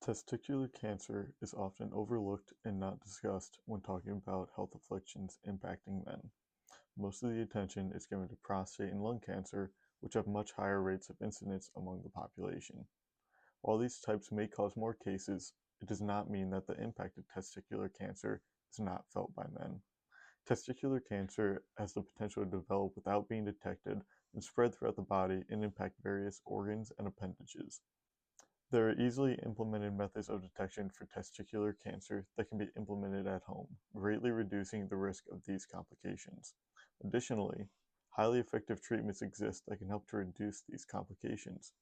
Testicular cancer is often overlooked and not discussed when talking about health afflictions impacting men. Most of the attention is given to prostate and lung cancer, which have much higher rates of incidence among the population. While these types may cause more cases, it does not mean that the impact of testicular cancer is not felt by men. Testicular cancer has the potential to develop without being detected and spread throughout the body and impact various organs and appendages. There are easily implemented methods of detection for testicular cancer that can be implemented at home, greatly reducing the risk of these complications. Additionally, highly effective treatments exist that can help to reduce these complications.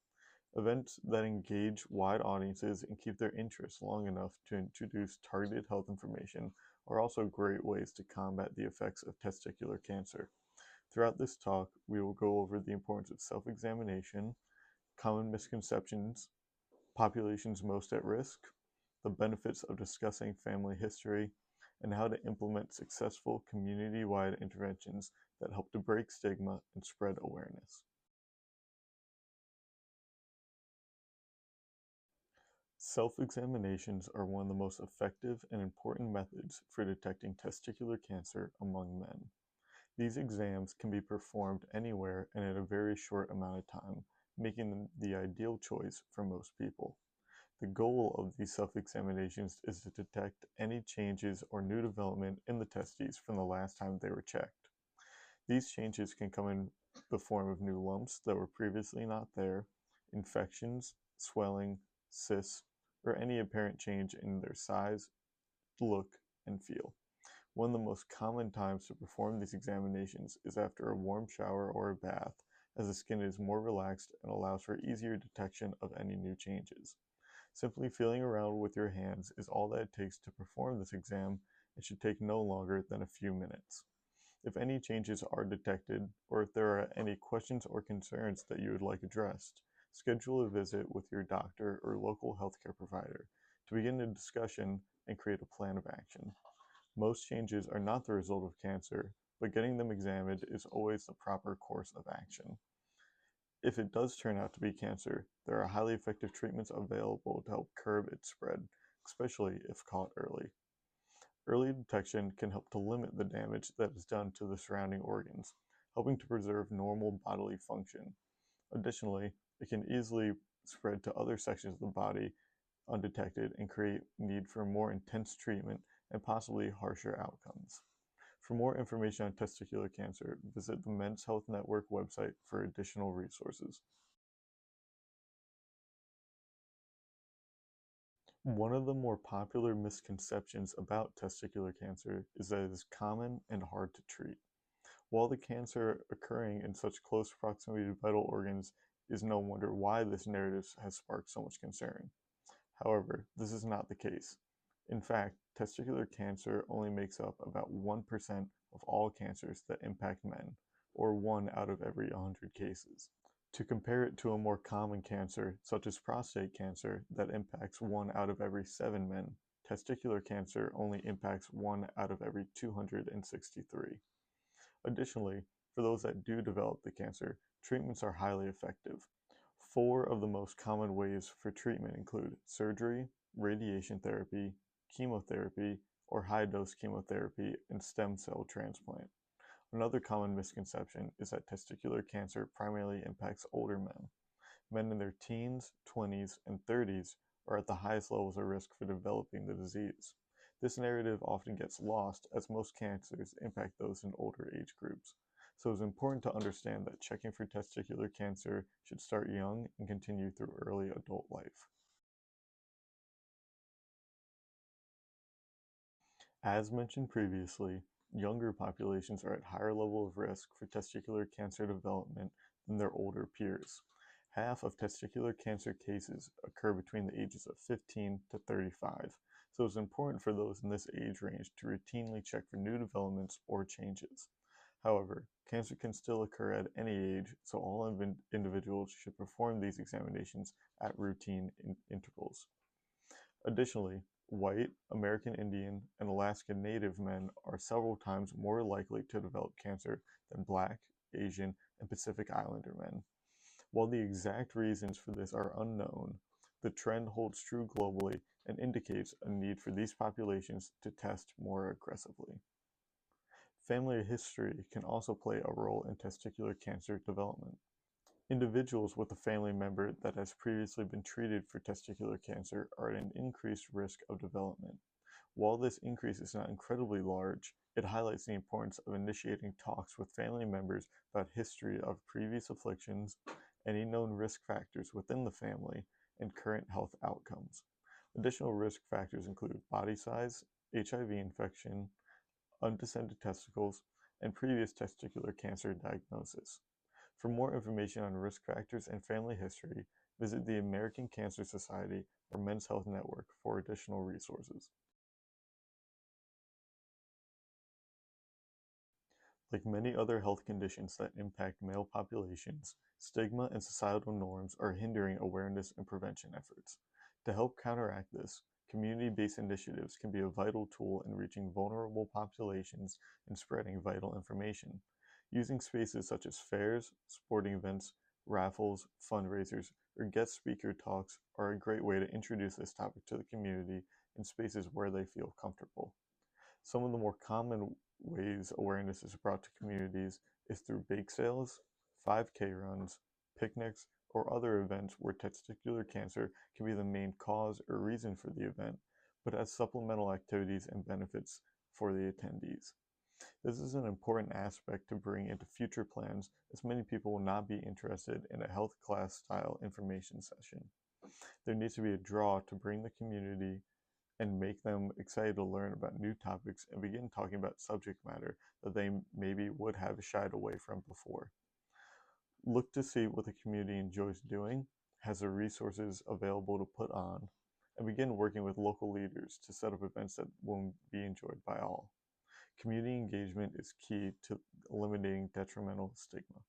Events that engage wide audiences and keep their interest long enough to introduce targeted health information are also great ways to combat the effects of testicular cancer. Throughout this talk, we will go over the importance of self-examination, common misconceptions, populations most at risk, the benefits of discussing family history, and how to implement successful community-wide interventions that help to break stigma and spread awareness. Self-examinations are one of the most effective and important methods for detecting testicular cancer among men. These exams can be performed anywhere and in a very short amount of time, making them the ideal choice for most people. The goal of these self-examinations is to detect any changes or new development in the testes from the last time they were checked. These changes can come in the form of new lumps that were previously not there, infections, swelling, cysts, or any apparent change in their size, look, and feel. One of the most common times to perform these examinations is after a warm shower or a bath, as the skin is more relaxed and allows for easier detection of any new changes. Simply feeling around with your hands is all that it takes to perform this exam and should take no longer than a few minutes. If any changes are detected, or if there are any questions or concerns that you would like addressed, schedule a visit with your doctor or local healthcare provider to begin a discussion and create a plan of action. Most changes are not the result of cancer, but getting them examined is always the proper course of action. If it does turn out to be cancer, there are highly effective treatments available to help curb its spread, especially if caught early. Early detection can help to limit the damage that is done to the surrounding organs, helping to preserve normal bodily function. Additionally, it can easily spread to other sections of the body undetected and create need for more intense treatment and possibly harsher outcomes. For more information on testicular cancer, visit the Men's Health Network website for additional resources. One of the more popular misconceptions about testicular cancer is that it is common and hard to treat. While the cancer occurring in such close proximity to vital organs is no wonder why this narrative has sparked so much concern. However, this is not the case. In fact, testicular cancer only makes up about 1% of all cancers that impact men, or 1 out of every 100 cases. To compare it to a more common cancer, such as prostate cancer, that impacts 1 out of every 7 men, testicular cancer only impacts 1 out of every 263. Additionally, for those that do develop the cancer, treatments are highly effective. 4 of the most common ways for treatment include surgery, radiation therapy, chemotherapy, or high-dose chemotherapy, and stem cell transplant. Another common misconception is that testicular cancer primarily impacts older men. Men in their teens, 20s, and 30s are at the highest levels of risk for developing the disease. This narrative often gets lost as most cancers impact those in older age groups. So it's important to understand that checking for testicular cancer should start young and continue through early adult life. As mentioned previously, younger populations are at higher level of risk for testicular cancer development than their older peers. Half of testicular cancer cases occur between the ages of 15 to 35, so it's important for those in this age range to routinely check for new developments or changes. However, cancer can still occur at any age, so all individuals should perform these examinations at routine intervals. Additionally, white, American Indian, and Alaska Native men are several times more likely to develop cancer than Black, Asian, and Pacific Islander men. While the exact reasons for this are unknown, The trend holds true globally and indicates a need for these populations to test more aggressively. Family history can also play a role in testicular cancer development. Individuals with a family member that has previously been treated for testicular cancer are at an increased risk of development. While this increase is not incredibly large, it highlights the importance of initiating talks with family members about history of previous afflictions, any known risk factors within the family, and current health outcomes. Additional risk factors include body size, HIV infection, undescended testicles, and previous testicular cancer diagnosis. For more information on risk factors and family history, visit the American Cancer Society or Men's Health Network for additional resources. Like many other health conditions that impact male populations, stigma and societal norms are hindering awareness and prevention efforts. To help counteract this, community-based initiatives can be a vital tool in reaching vulnerable populations and spreading vital information. Using spaces such as fairs, sporting events, raffles, fundraisers, or guest speaker talks are a great way to introduce this topic to the community in spaces where they feel comfortable. Some of the more common ways awareness is brought to communities is through bake sales, 5K runs, picnics, or other events where testicular cancer can be the main cause or reason for the event, but as supplemental activities and benefits for the attendees. This is an important aspect to bring into future plans, as many people will not be interested in a health class style information session. There needs to be a draw to bring the community and make them excited to learn about new topics and begin talking about subject matter that they maybe would have shied away from before. Look to see what the community enjoys doing, has the resources available to put on, and begin working with local leaders to set up events that will be enjoyed by all. Community engagement is key to eliminating detrimental stigma.